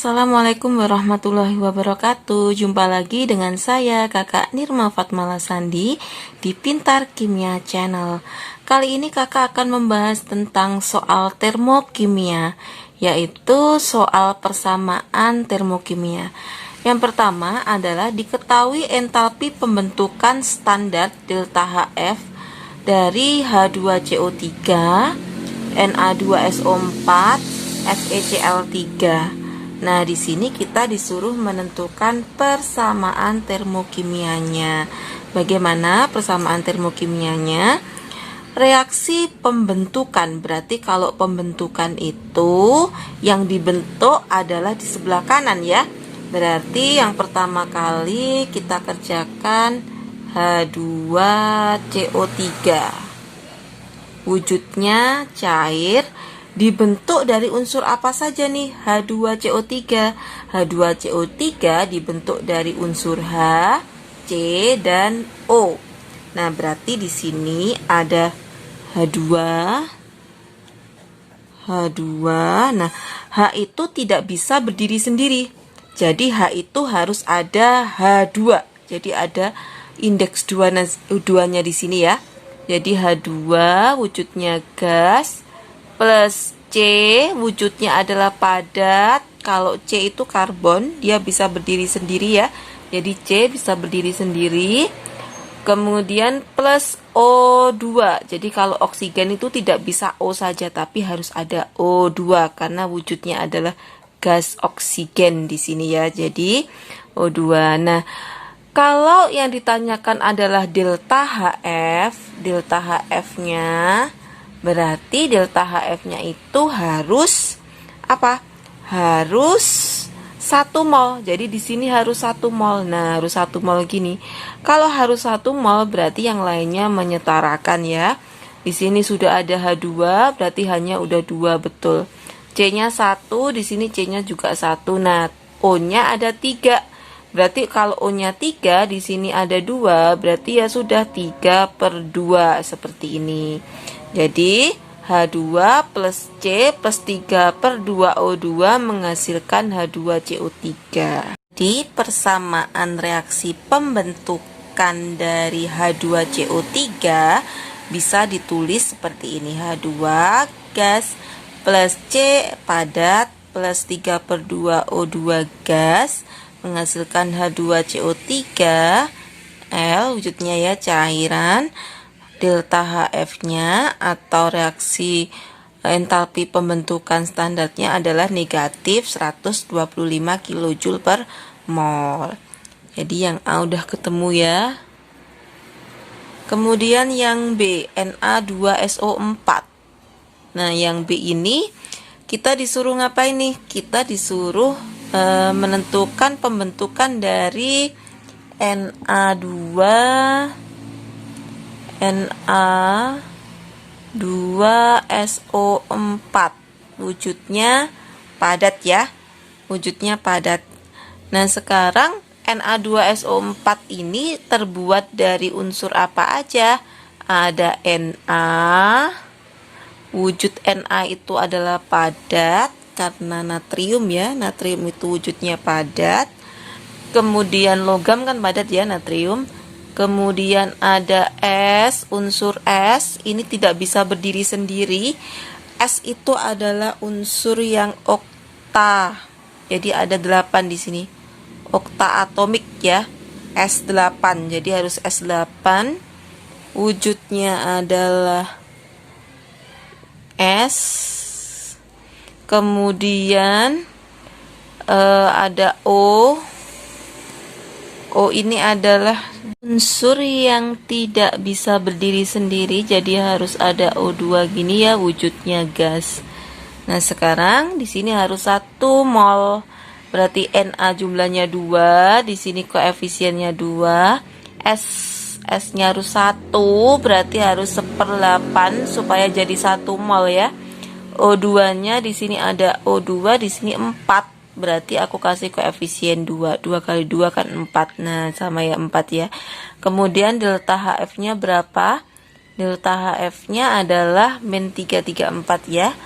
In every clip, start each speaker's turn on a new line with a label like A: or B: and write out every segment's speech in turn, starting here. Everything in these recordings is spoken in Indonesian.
A: Assalamualaikum warahmatullahi wabarakatuh. Jumpa lagi dengan saya Kakak Nirma Fatmala Sandi di Pintar Kimia Channel. Kali ini kakak akan membahas tentang soal termokimia, yaitu soal persamaan termokimia. Yang pertama adalah diketahui entalpi pembentukan standar delta HF dari H2CO3, Na2SO4, FeCl3. Nah, di sini kita disuruh menentukan persamaan termokimianya. Bagaimana persamaan termokimianya? Reaksi pembentukan, berarti kalau pembentukan itu yang dibentuk adalah di sebelah kanan ya. Berarti yang pertama kali kita kerjakan H2CO3. Wujudnya cair. Dibentuk dari unsur apa saja nih? H2CO3. H2CO3 dibentuk dari unsur H, C, dan O. Nah, berarti di sini ada H2. Nah, H itu tidak bisa berdiri sendiri. Jadi H itu harus ada H2. Jadi ada indeks 2-nya di sini ya. Jadi H2 wujudnya gas, plus C wujudnya adalah padat. Kalau C itu karbon, dia bisa berdiri sendiri ya. Jadi C bisa berdiri sendiri. Kemudian plus O2. Jadi kalau oksigen itu tidak bisa O saja, tapi harus ada O2 karena wujudnya adalah gas oksigen di sini ya. Jadi O2. Nah, kalau yang ditanyakan adalah delta HF-nya berarti delta HF-nya itu harus apa? Harus 1 mol. Jadi di sini harus 1 mol. Nah, harus 1 mol gini. Kalau harus 1 mol berarti yang lainnya menyetarakan ya. Di sini sudah ada H2, berarti hanya udah 2 betul. C-nya 1, di sini C-nya juga 1. Nah, O-nya ada 3. Berarti kalau O-nya 3, di sini ada 2, berarti ya sudah 3/2 seperti ini. Jadi H2 plus C plus 3/2O2 menghasilkan H2CO3. Di persamaan reaksi pembentukan dari H2CO3 bisa ditulis seperti ini. H2 gas plus C padat plus 3/2O2 gas menghasilkan H2CO3. L wujudnya ya cairan. Delta HF-nya atau reaksi entalpi pembentukan standarnya adalah negatif 125 kJ per mol. Jadi yang A udah ketemu ya. Kemudian yang B, Na2SO4. Nah, yang B ini kita disuruh ngapain nih? Kita disuruh menentukan pembentukan dari Na2SO4. Wujudnya padat ya. Wujudnya padat. Nah, sekarang Na2SO4 ini terbuat dari unsur apa aja? Ada Na. Wujud Na itu adalah padat karena natrium ya. Natrium itu wujudnya padat. Kemudian logam kan padat ya, natrium. Kemudian ada S, unsur S, ini tidak bisa berdiri sendiri. S itu adalah unsur yang okta. Jadi ada 8 di sini. Okta atomik ya. S8. Jadi harus S8. Wujudnya adalah S. Kemudian ada O. O ini adalah unsur yang tidak bisa berdiri sendiri, jadi harus ada O2 gini ya, wujudnya gas. Nah, sekarang di sini harus 1 mol. Berarti Na jumlahnya 2, di sini koefisiennya 2. S-nya harus 1, berarti harus 1/8 supaya jadi 1 mol ya. O2-nya di sini ada O2, di sini 4. Berarti aku kasih koefisien 2. 2 kali 2 kan 4. Nah, sama ya 4 ya. Kemudian delta HF-nya berapa? Delta HF-nya adalah -334 ya.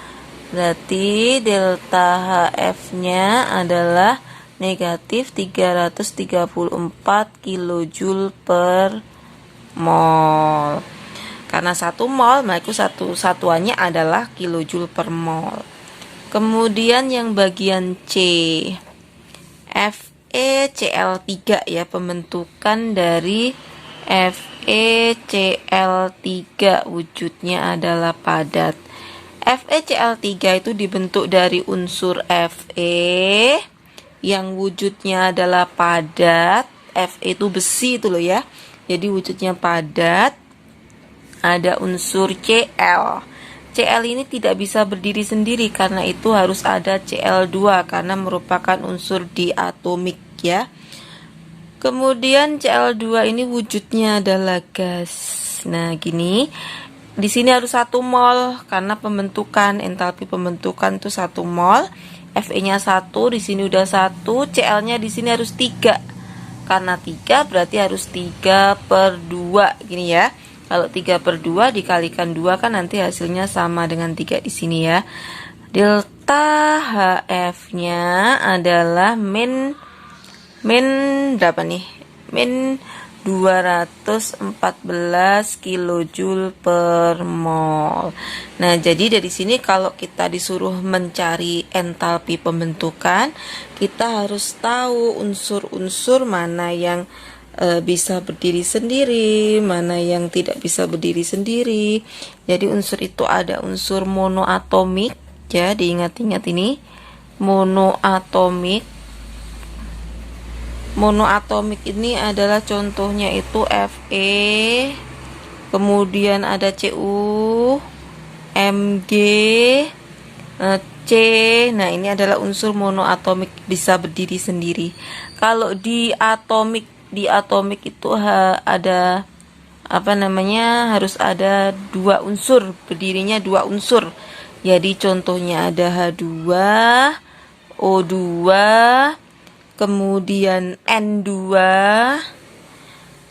A: Berarti delta HF-nya adalah negatif 334 kilojoule per mol. Karena 1 mol, maka satuannya adalah kilojoule per mol. Kemudian yang bagian C, FeCl3 ya, pembentukan dari FeCl3 wujudnya adalah padat. FeCl3 itu dibentuk dari unsur Fe yang wujudnya adalah padat. Fe itu besi itu loh ya. Jadi wujudnya padat. Ada unsur Cl. Cl ini tidak bisa berdiri sendiri karena itu harus ada Cl2 karena merupakan unsur diatomik ya. Kemudian Cl2 ini wujudnya adalah gas. Nah, gini. Di sini harus 1 mol karena pembentukan entalpi pembentukan itu 1 mol. Fe-nya 1, di sini udah 1, Cl-nya di sini harus 3. Karena 3 berarti harus 3/2 gini ya. Kalau 3/2 dikalikan 2 kan nanti hasilnya sama dengan 3 di sini ya. Delta HF-nya adalah min berapa nih? Min 214 kilojoule per mol. Nah, jadi dari sini kalau kita disuruh mencari entalpi pembentukan, kita harus tahu unsur-unsur mana yang bisa berdiri sendiri, mana yang tidak bisa berdiri sendiri. Jadi unsur itu ada unsur monoatomik, ya diingat-ingat ini, monoatomik. Monoatomik ini adalah contohnya itu Fe, kemudian ada Cu, Mg, C. Nah, ini adalah unsur monoatomik bisa berdiri sendiri. Kalau di atomik itu ada harus ada 2 unsur, berdirinya 2 unsur. Jadi contohnya ada H2, O2, kemudian N2,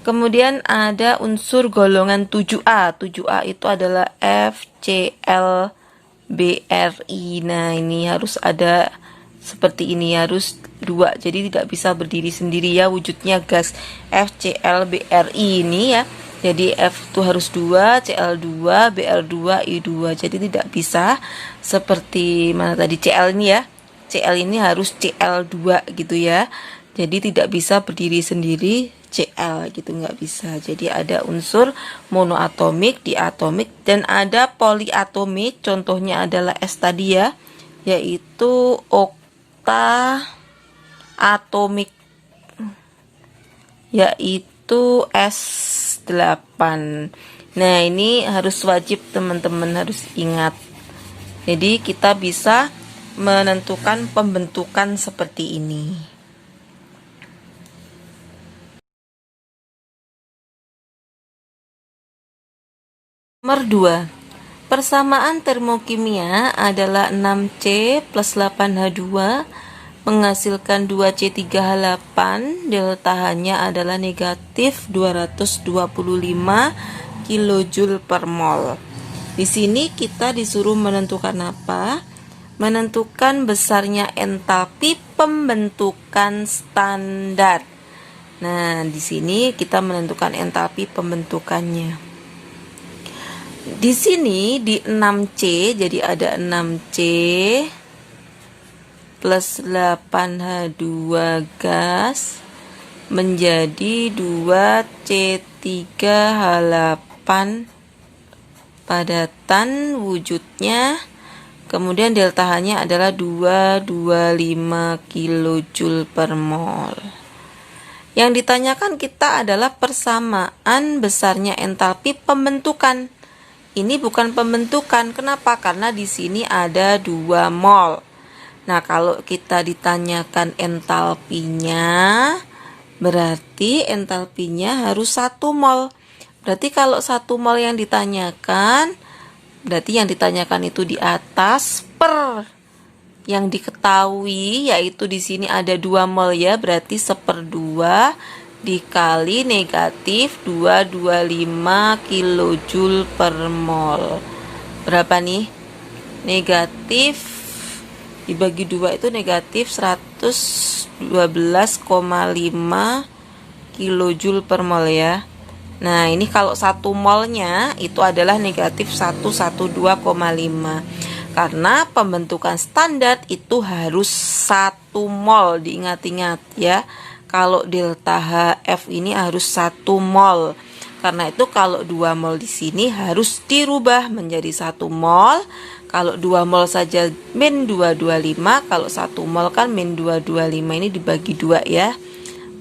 A: kemudian ada unsur golongan 7A. 7A itu adalah FClBrI. Nah, ini harus ada seperti ini, harus 2. Jadi tidak bisa berdiri sendiri ya, wujudnya gas FClBrI ini ya. Jadi F itu harus 2, Cl2, Br2, I2. Jadi tidak bisa seperti mana tadi Cl ini ya. Cl ini harus Cl2 gitu ya. Jadi tidak bisa berdiri sendiri Cl gitu, nggak bisa. Jadi ada unsur monoatomik, diatomik, dan ada poliatomik. Contohnya adalah S tadi ya, yaitu oktatomik, yaitu S8. Nah, ini harus wajib teman-teman harus ingat. Jadi kita bisa menentukan pembentukan seperti ini. Nomor 2. Persamaan termokimia adalah 6C plus 8H2 menghasilkan 2C3H8. Delta H-nya adalah negatif 225 kilojoule per mol. Di sini kita disuruh menentukan apa? Menentukan besarnya entalpi pembentukan standar. Nah, di sini kita menentukan entalpi pembentukannya. Di sini di 6C, jadi ada 6C plus 8H2 gas menjadi 2C3H8 padatan wujudnya. Kemudian delta H-nya adalah 225 kilojoule per mol. Yang ditanyakan kita adalah persamaan besarnya entalpi pembentukan. Ini bukan pembentukan. Kenapa? Karena di sini ada 2 mol. Nah, kalau kita ditanyakan entalpinya, berarti entalpinya harus 1 mol. Berarti kalau 1 mol yang ditanyakan, berarti yang ditanyakan itu di atas per yang diketahui, yaitu di sini ada 2 mol ya, berarti 1/2 dikali negatif 225 kilojoule per mol. Berapa nih? negatif dibagi 2 itu negatif 112,5 kilojoule per mol ya. Nah, ini kalau 1 molnya itu adalah negatif 112,5. Karena pembentukan standar itu harus 1 mol, diingat-ingat ya. Kalau delta HF ini harus 1 mol. Karena itu kalau 2 mol di sini harus dirubah menjadi 1 mol. Kalau 2 mol saja min 225, kalau 1 mol kan min 225, ini dibagi 2 ya.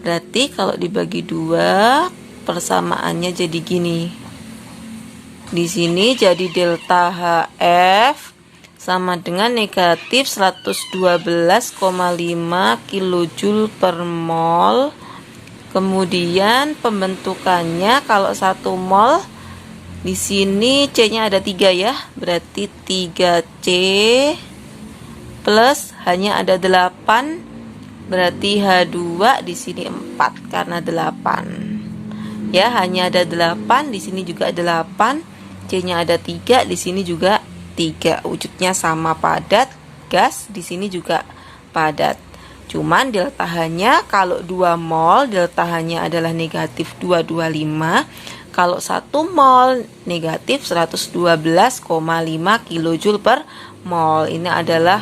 A: Berarti kalau dibagi 2 persamaannya jadi gini. Di sini jadi delta HF sama dengan negatif 112,5 kilojoule per mol. Kemudian pembentukannya kalau 1 mol di sini C-nya ada 3 ya. Berarti 3C plus hanya ada 8. Berarti H2 di sini 4 karena 8. Ya, hanya ada 8, di sini juga 8. C-nya ada 3, di sini juga 3. Wujudnya sama padat, gas di sini juga padat. Cuman delta H-nya kalau 2 mol delta H-nya adalah negatif 225. Kalau 1 mol negatif 112,5 kilojoule per mol. Ini adalah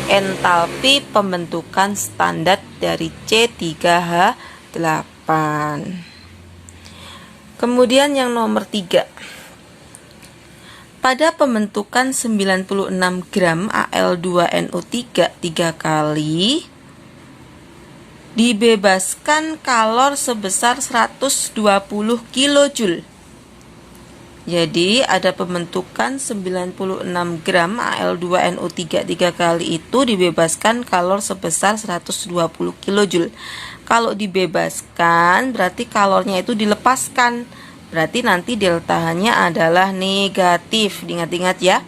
A: entalpi pembentukan standar dari C3H8. Kemudian yang nomor 3. Pada pembentukan 96 gram Al2NO3 3 kali dibebaskan kalor sebesar 120 kilojoule. Jadi ada pembentukan 96 gram Al2NO3 3 kali itu dibebaskan kalor sebesar 120 kilojoule. Kalau dibebaskan berarti kalornya itu dilepaskan. Berarti nanti delta H-nya adalah negatif. Ingat-ingat ya.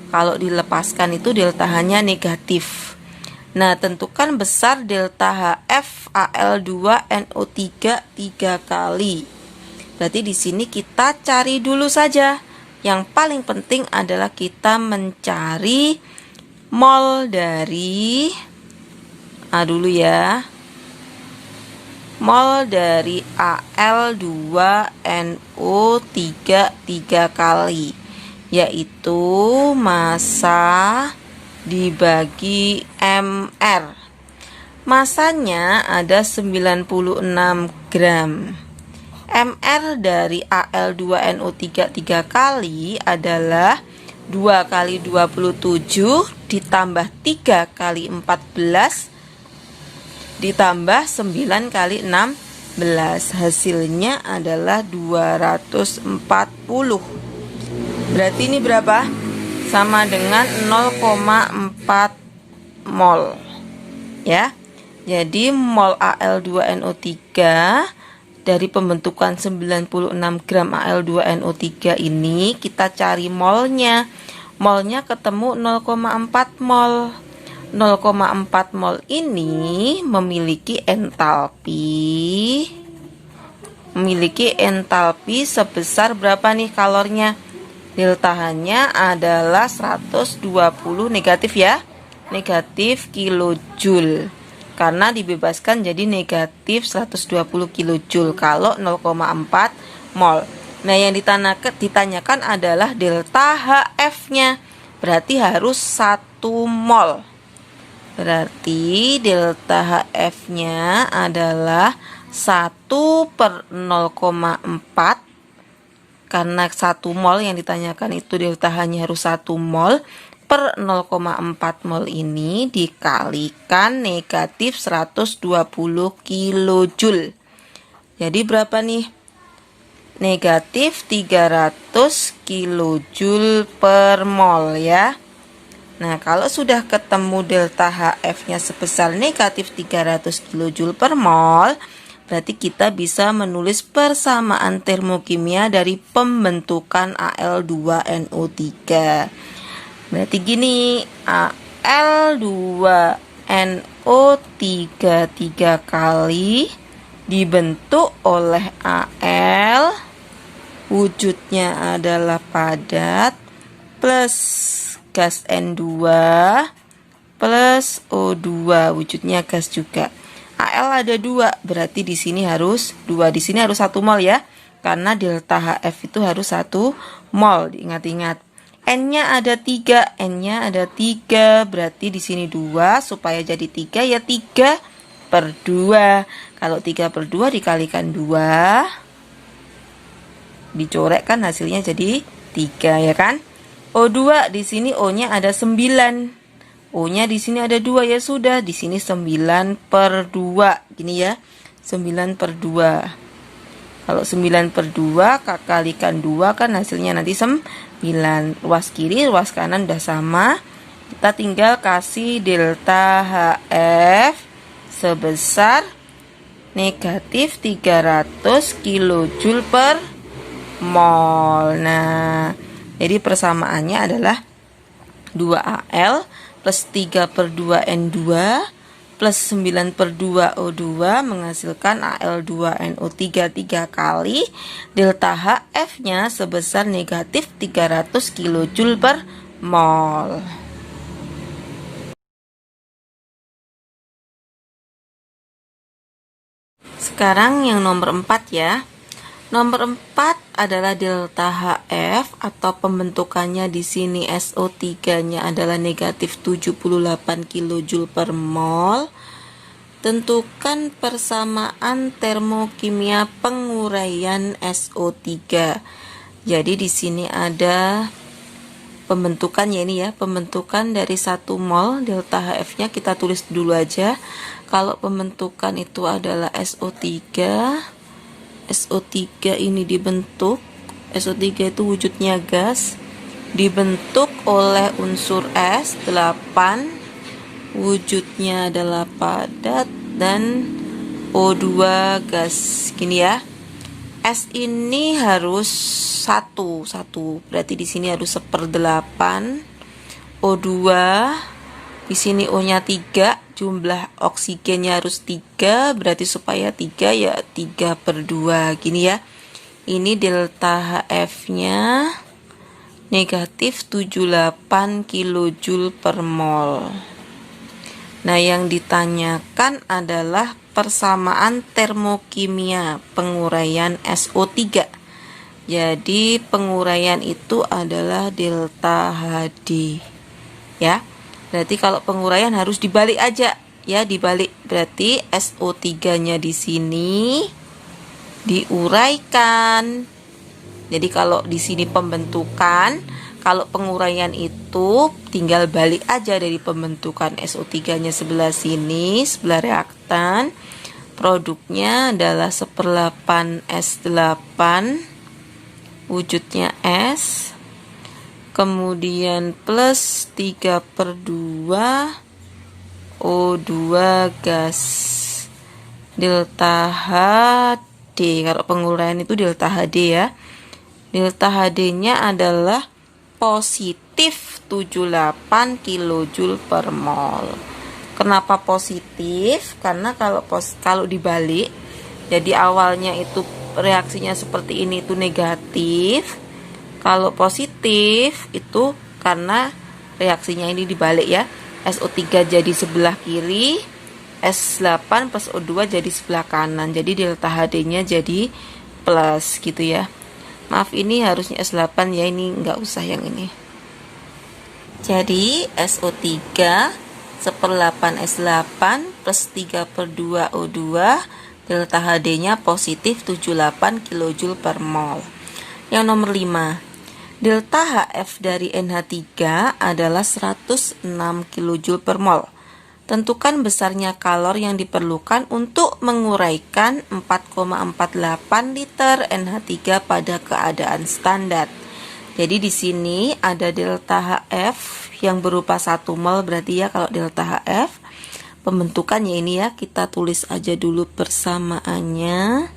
A: Kalau dilepaskan itu delta H-nya negatif. Nah, tentukan besar delta HF Al2NO3 3 kali. Berarti di sini kita cari dulu saja. Yang paling penting adalah kita mencari mol dari dulu ya. Mol dari Al2NO3 3 kali, yaitu massa dibagi mR. Masanya ada 96 gram. mR dari Al2NO3 3 kali adalah 2 kali 27 ditambah 3 kali 14 ditambah 9 kali 16. Hasilnya adalah 240. Berarti ini berapa? Sama dengan 0,4 mol. Ya. Jadi mol Al2NO3 dari pembentukan 96 gram Al2NO3 ini kita cari molnya. Molnya ketemu 0,4 mol. 0,4 mol ini memiliki entalpi sebesar berapa nih kalornya? Delta H-nya adalah 120 negatif ya. Negatif kilojoule. Karena dibebaskan jadi negatif 120 kilojoule kalau 0,4 mol. Nah, yang ditanyakan adalah delta HF-nya. Berarti harus 1 mol. Berarti delta HF-nya adalah 1 per 0,4. Karena 1 mol yang ditanyakan itu delta H-nya harus 1 mol per 0,4 mol ini dikalikan negatif 120 kilojoule. Jadi berapa nih? Negatif 300 kilojoule per mol ya. Nah, kalau sudah ketemu delta HF-nya sebesar negatif 300 kJ per mol, berarti kita bisa menulis persamaan termokimia dari pembentukan Al2NO3. Berarti gini, Al2NO3 3 kali dibentuk oleh Al, wujudnya adalah padat, plus gas N2 plus O2 wujudnya gas juga. Al ada 2, berarti di sini harus 2. Di sini harus 1 mol ya. Karena delta HF itu harus 1 mol, diingat-ingat. N-nya ada 3, N-nya ada 3, berarti di sini 2, supaya jadi 3 ya 3/2. Kalau 3/2 dikalikan 2, dicorek kan hasilnya jadi 3 ya kan. O2 di sini O-nya ada 9. O-nya di sini ada 2 ya sudah, di sini 9/2. Gini ya. 9/2. Kalau 9/2 kalikan 2 kan hasilnya nanti 9. Ruas kiri, ruas kanan udah sama. Kita tinggal kasih delta HF sebesar negatif 300 kJ per mol. Nah, jadi persamaannya adalah 2Al plus 3/2 N2 plus 9/2 O2 menghasilkan Al2NO3 3 kali. Delta HF-nya sebesar negatif 300 kJ per mol. Sekarang yang nomor 4 ya. Nomor 4 adalah delta HF atau pembentukannya di sini SO3-nya adalah negatif 78 kJ per mol. Tentukan persamaan termokimia penguraian SO3. Jadi di sini ada pembentukannya ini ya, pembentukan dari 1 mol delta HF-nya kita tulis dulu aja. Kalau pembentukan itu adalah SO3. SO3 ini dibentuk, SO3 itu wujudnya gas, dibentuk oleh unsur S 8, wujudnya adalah padat, dan O2 gas. Gini ya, S ini harus 1, berarti di sini harus 1/8. O2 di sini O-nya 3, jumlah oksigennya harus 3, berarti supaya 3 ya 3/2 gini ya. Ini delta HF-nya negatif 78 kJ per mol. Nah, yang ditanyakan adalah persamaan termokimia penguraian SO3. Jadi penguraian itu adalah delta HD ya. Berarti kalau penguraian harus dibalik aja ya, dibalik. Berarti SO3-nya di sini diuraikan. Jadi kalau di sini pembentukan, kalau penguraian itu tinggal balik aja dari pembentukan. SO3-nya sebelah sini, sebelah reaktan. Produknya adalah 1/8 S8, wujudnya S. Kemudian plus 3/2 O2 gas. Delta HD, kalau penguraian itu delta HD ya. Delta HD-nya adalah positif 78 kJ per mol. Kenapa positif? Karena kalau dibalik, jadi awalnya itu reaksinya seperti ini itu negatif. Kalau positif itu karena reaksinya ini dibalik ya. SO3 jadi sebelah kiri, S8 plus O2 jadi sebelah kanan. Jadi delta HD-nya jadi plus gitu ya. Maaf, ini harusnya S8 ya, ini nggak usah yang ini. Jadi SO3 1/8 S8 plus 3/2 O2, delta HD-nya positif 78 kJ per mol. Yang nomor 5, delta HF dari NH3 adalah 106 kJ per mol. Tentukan besarnya kalor yang diperlukan untuk menguraikan 4,48 liter NH3 pada keadaan standar. Jadi di sini ada delta HF yang berupa 1 mol, berarti ya kalau delta HF pembentukannya ini ya, kita tulis aja dulu persamaannya.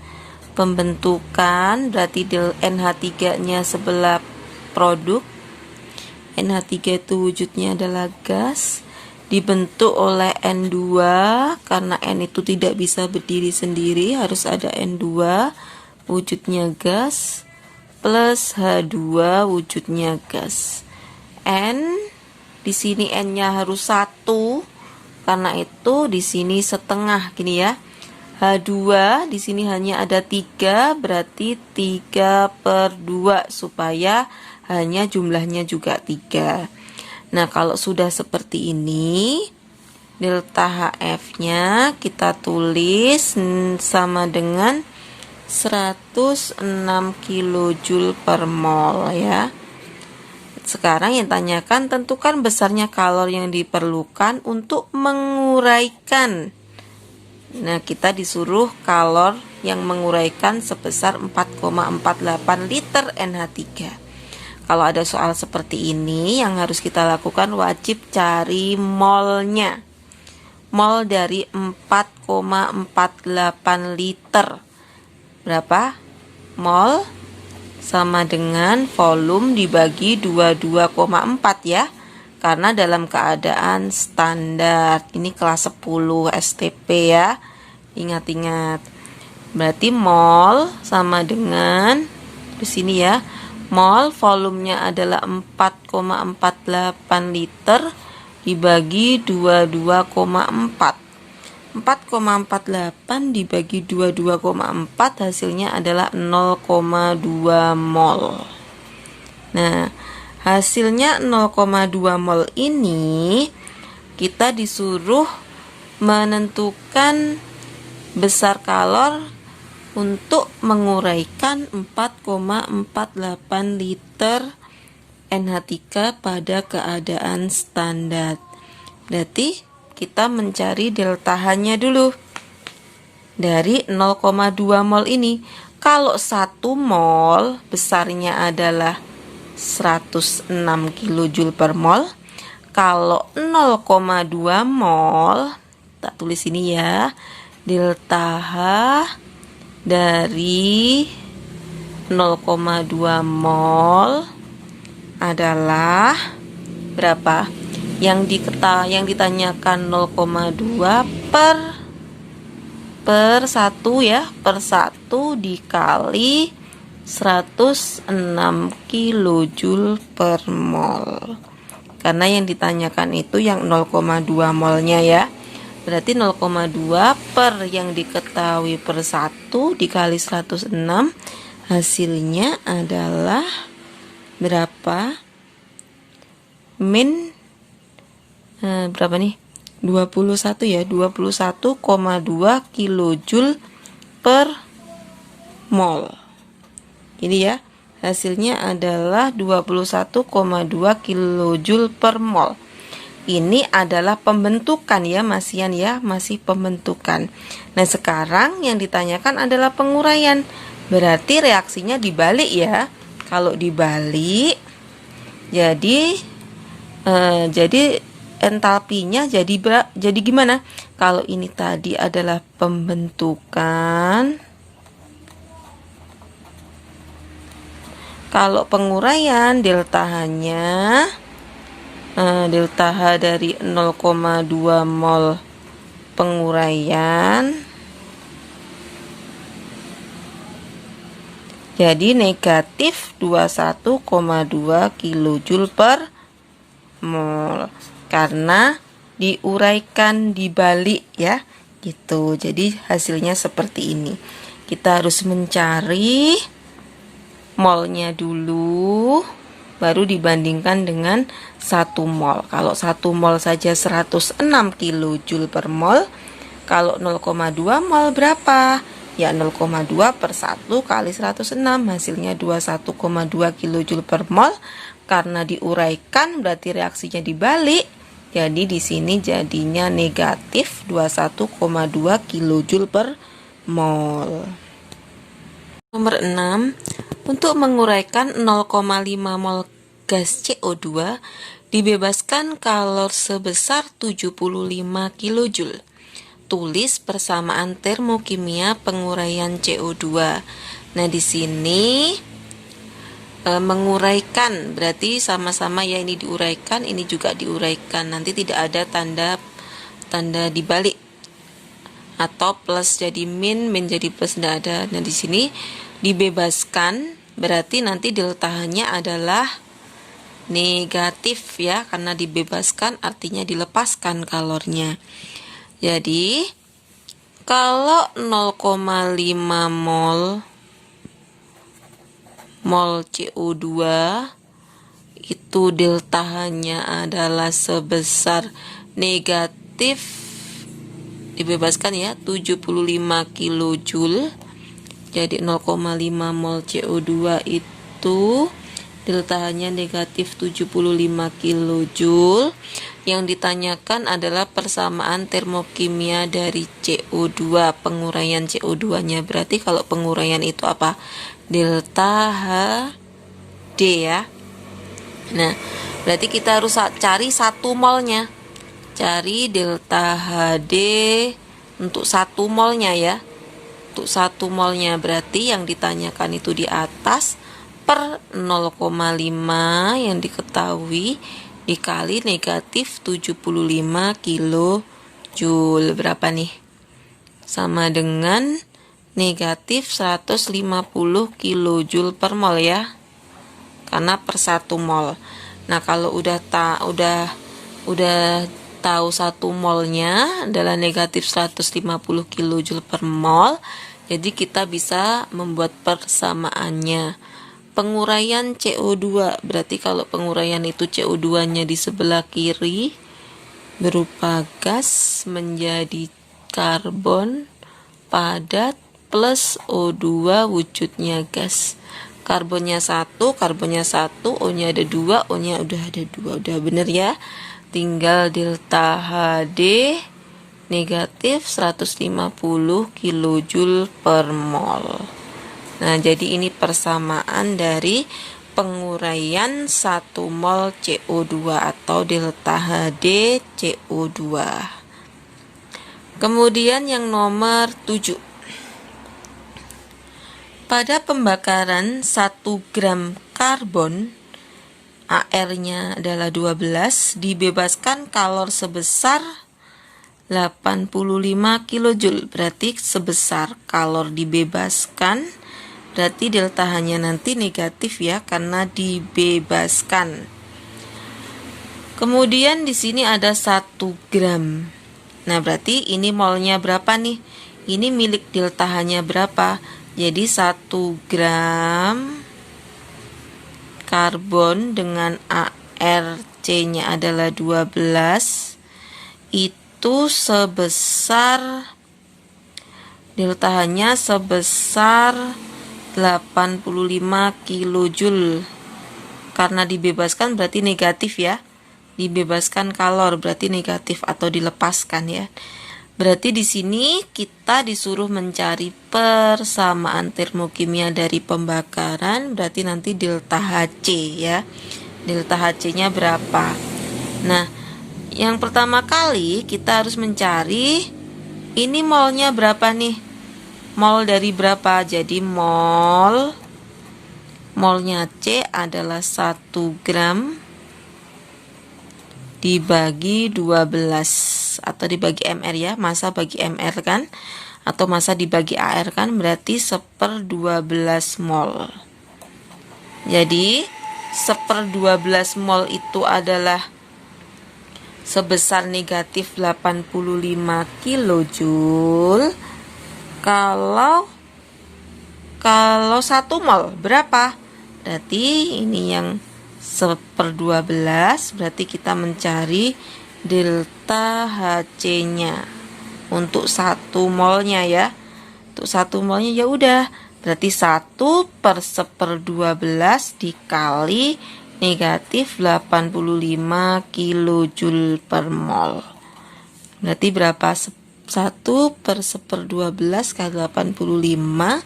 A: Pembentukan berarti NH3-nya sebelah produk. NH3 itu wujudnya adalah gas, dibentuk oleh N2 karena N itu tidak bisa berdiri sendiri, harus ada N2 wujudnya gas plus H2 wujudnya gas. N di sini N-nya harus 1. Karena itu di sini setengah gini ya. H2 di sini hanya ada 3, berarti 3/2 supaya hanya jumlahnya juga 3. Nah, kalau sudah seperti ini, delta HF-nya kita tulis sama dengan 106 kJ per mol ya. Sekarang yang tanyakan, tentukan besarnya kalor yang diperlukan untuk menguraikan. Nah, kita disuruh kalor yang menguraikan sebesar 4,48 liter NH3. Kalau ada soal seperti ini, yang harus kita lakukan wajib cari molnya. Mol dari 4,48 liter. Berapa? Mol sama dengan volume dibagi 22,4 ya. Karena dalam keadaan standar. Ini kelas 10 STP ya. Ingat-ingat. Berarti mol sama dengan di sini ya. Mol volumenya adalah 4,48 liter dibagi 22,4. 4,48 dibagi 22,4 hasilnya adalah 0,2 mol. Nah, hasilnya 0,2 mol ini kita disuruh menentukan besar kalor untuk menguraikan 4,48 liter NH3 pada keadaan standar. Berarti kita mencari delta H-nya dulu dari 0,2 mol ini. Kalau 1 mol besarnya adalah 106 kJ per mol. Kalau 0,2 mol, tak tulis ini ya, delta H dari 0,2 mol adalah berapa? Yang ditanyakan 0,2 per 1 ya, per 1 dikali 106 kJ per mol. Karena yang ditanyakan itu yang 0,2 molnya ya. Berarti 0,2 per yang diketahui per 1 dikali 106, hasilnya adalah berapa? Berapa nih? 21 ya, 21,2 kJ per mol. Ini ya, hasilnya adalah 21,2 kJ per mol. Ini adalah pembentukan ya, masian ya, masih pembentukan. Nah, sekarang yang ditanyakan adalah penguraian. Berarti reaksinya dibalik ya. Kalau dibalik, jadi entalpinya jadi gimana? Kalau ini tadi adalah pembentukan, kalau penguraian delta H-nya delta H dari 0,2 mol penguraian jadi negatif 21,2 kJ per mol. Karena diuraikan dibalik ya gitu. Jadi hasilnya seperti ini. Kita harus mencari molnya dulu, baru dibandingkan dengan 1 mol. Kalau 1 mol saja 106 kJ per mol. Kalau 0,2 mol berapa? Ya 0,2 per 1 kali 106, hasilnya 21,2 kJ per mol. Karena diuraikan berarti reaksinya dibalik. Jadi di sini jadinya negatif 21,2 kJ per mol. Nomor 6, untuk menguraikan 0,5 mol gas CO2 dibebaskan kalor sebesar 75 kJ. Tulis persamaan termokimia penguraian CO2. Nah, di sini menguraikan berarti sama-sama ya, ini diuraikan, ini juga diuraikan. Nanti tidak ada tanda dibalik atau plus jadi min jadi plus, tidak ada. Nah, di sini dibebaskan berarti nanti delta H-nya adalah negatif ya, karena dibebaskan artinya dilepaskan kalornya. Jadi kalau 0,5 mol CO2 itu delta H-nya adalah sebesar negatif, dibebaskan ya, 75 kilojoule. Jadi 0,5 mol CO2 itu delta H-nya negatif 75 kilojoule. Yang ditanyakan adalah persamaan termokimia dari CO2, penguraian CO2-nya. Berarti kalau penguraian itu apa? Delta HD ya. Nah, berarti kita harus cari 1 molnya. Cari delta HD untuk 1 molnya ya. Untuk 1 molnya berarti yang ditanyakan itu di atas per 0,5 yang diketahui dikali negatif 75 kilojoule. Berapa nih? Sama dengan negatif 150 kilojoule per mol ya. Karena per 1 mol. Nah, kalau udah tahu 1 molnya adalah negatif 150 kilojoule per mol, jadi kita bisa membuat persamaannya. Penguraian CO2, berarti kalau penguraian itu CO2-nya di sebelah kiri berupa gas menjadi karbon padat plus O2 wujudnya gas. Karbonnya 1, O-nya ada 2, O-nya udah ada 2, udah bener ya. Tinggal delta HD negatif 150 kilojoule per mol. Nah, jadi ini persamaan dari penguraian 1 mol CO2 atau delta HD CO2. Kemudian yang nomor 7. Pada pembakaran 1 gram karbon, AR-nya adalah 12, dibebaskan kalor sebesar 85 kilojoule. Berarti sebesar kalor dibebaskan, berarti delta H-nya nanti negatif ya, karena dibebaskan. Kemudian di sini ada 1 gram. Nah, berarti ini molnya berapa nih? Ini milik delta H-nya berapa? Jadi 1 gram karbon dengan ARC-nya adalah 12, itu sebesar delta H-nya sebesar 85 kilojoule. Karena dibebaskan berarti negatif ya. Dibebaskan kalor berarti negatif atau dilepaskan ya. Berarti di sini kita disuruh mencari persamaan termokimia dari pembakaran, berarti nanti delta Hc ya. Delta Hc-nya berapa? Nah, yang pertama kali kita harus mencari ini molnya berapa nih? Mol dari berapa? Jadi molnya C adalah 1 gram dibagi 12 atau dibagi mr ya, massa bagi mr kan, atau massa dibagi AR kan, berarti 1/12 mol. Jadi 1/12 mol itu adalah sebesar negatif 85 kilojoule. Kalau 1 mol berapa? Berarti ini yang 1/12, berarti kita mencari delta Hc-nya untuk 1 molnya ya. Untuk 1 molnya ya udah, berarti 1/1/12 dikali negatif 85 kilojoule per mol. Berarti berapa? 1/1/12 kali 85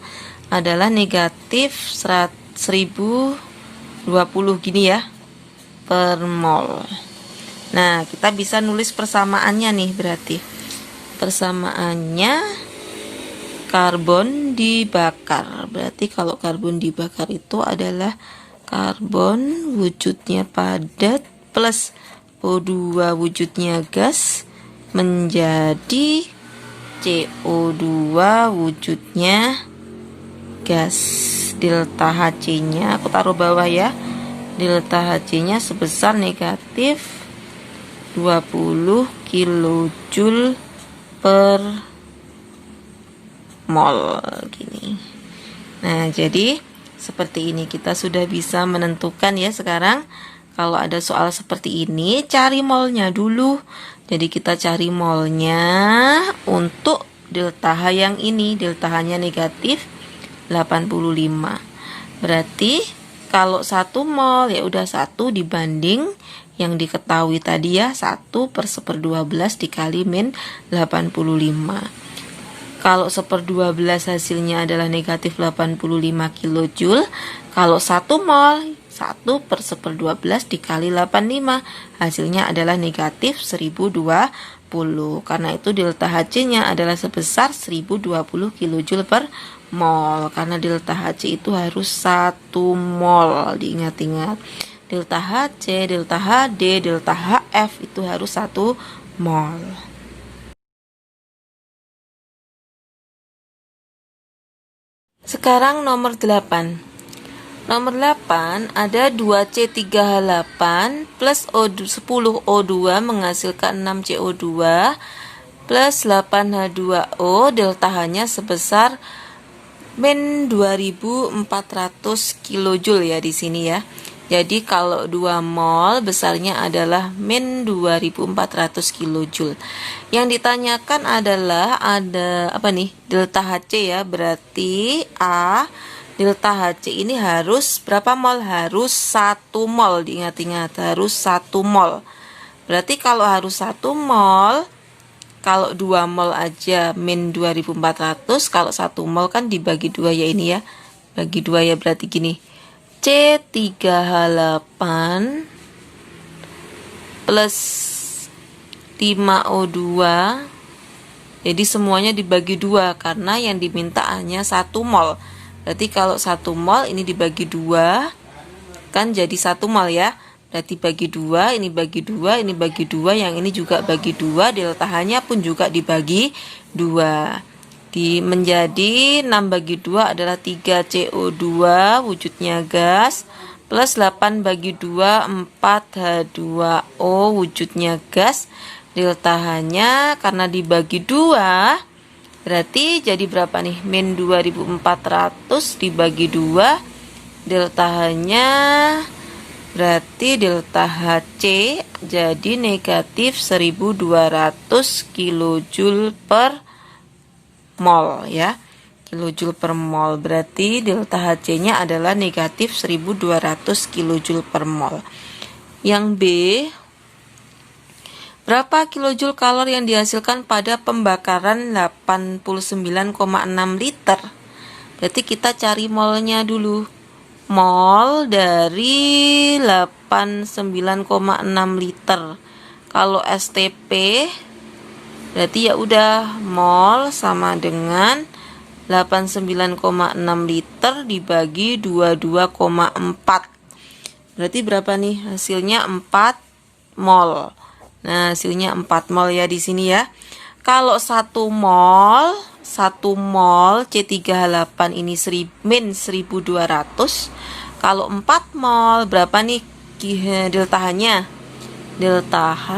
A: adalah negatif 1020 gini ya per mol. Nah, kita bisa nulis persamaannya nih, berarti persamaannya karbon dibakar. Berarti kalau karbon dibakar itu adalah karbon wujudnya padat plus O2 wujudnya gas menjadi CO2 wujudnya gas. Delta Hc-nya aku taruh bawah ya. delta Hc-nya sebesar negatif 20 kilojoule per mol gini. Nah, jadi seperti ini kita sudah bisa menentukan ya sekarang. Kalau ada soal seperti ini, cari molnya dulu. Jadi kita cari molnya untuk delta H yang ini, delta H-nya negatif 85. Berarti kalau 1 mol ya udah 1 dibanding yang diketahui tadi ya, 1/1012 dikali min 85. Kalau 1/12 hasilnya adalah negatif 85 kilojoule. Kalau 1 mol 1/1012 dikali 85 hasilnya adalah negatif 1020. Karena itu delta Hc-nya adalah sebesar 1020 kilojoule per mol. Karena delta Hc itu harus 1 mol. Diingat-ingat. Delta Hc, delta Hd, delta Hf itu harus 1 mol. Sekarang nomor 8. Nomor 8 ada 2C3H8 plus 10O2 menghasilkan 6CO2 plus 8H2O, delta H-nya sebesar min 2400 kilojoule ya di sini ya. Jadi kalau 2 mol besarnya adalah min 2400 kilojoule. Yang ditanyakan adalah ada apa nih? Delta Hc ya, berarti A delta Hc ini harus berapa mol? Harus 1 mol, diingat-ingat harus 1 mol. Berarti kalau harus 1 mol, kalau 2 mol aja min 2400, kalau 1 mol kan dibagi 2 ya ini ya. Bagi 2 ya berarti gini. C3H8 plus 5O2. Jadi semuanya dibagi 2 karena yang diminta hanya 1 mol. Berarti kalau 1 mol ini dibagi 2 kan jadi 1 mol ya. Berarti bagi 2, ini bagi 2, ini bagi 2, yang ini juga bagi 2, delta H-nya pun juga dibagi 2. Menjadi 6 bagi 2 adalah 3CO2 wujudnya gas plus 8 bagi 2 4H2O wujudnya gas. Delta H-nya karena dibagi 2 berarti jadi berapa nih? Min 2400 dibagi 2, delta H-nya berarti delta Hc jadi negatif 1200 kilojoule per mol ya. Kilojoule per mol berarti delta Hc-nya adalah negatif 1200 kilojoule per mol. Yang B, berapa kilojoule kalori yang dihasilkan pada pembakaran 89,6 liter? Berarti kita cari molnya dulu. Mol dari 89,6 liter. Kalau STP berarti ya udah mol sama dengan 89,6 liter dibagi 22,4. Berarti berapa nih? Hasilnya 4 mol. Nah, hasilnya 4 mol ya di sini ya. Kalau 1 mol C3H8 ini min 1200. Kalau 4 mol berapa nih delta H-nya? Delta H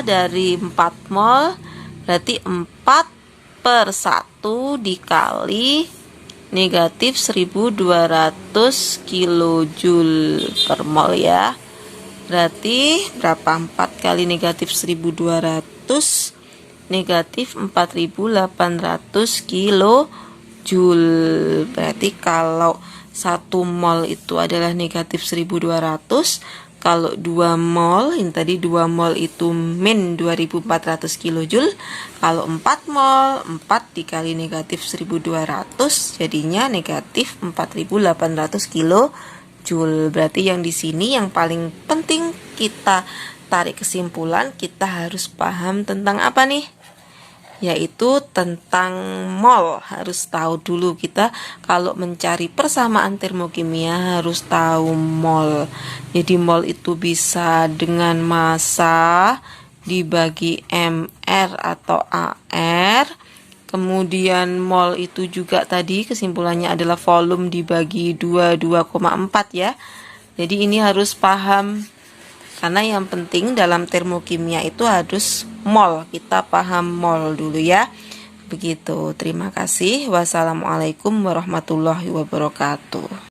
A: dari 4 mol berarti 4/1 dikali negatif 1200 kilojoule per mol ya. Berarti berapa? 4 kali negatif 1200 negatif 4800 kilojoule. Berarti kalau 1 mol itu adalah negatif 1200, kalau 2 mol ini tadi 2 mol itu min 2400 kilojoule. Kalau 4 mol 4 dikali negatif 1200 jadinya negatif 4800 kilojoule. Berarti yang di sini yang paling penting kita tarik kesimpulan, kita harus paham tentang apa nih? Yaitu tentang mol. Harus tahu dulu kita kalau mencari persamaan termokimia harus tahu mol. Jadi mol itu bisa dengan massa dibagi mR atau AR. Kemudian mol itu juga tadi kesimpulannya adalah volume dibagi 2,4 ya. Jadi ini harus paham, karena yang penting dalam termokimia itu harus mol. Kita paham mol dulu ya. Begitu. Terima kasih. Wassalamualaikum warahmatullahi wabarakatuh.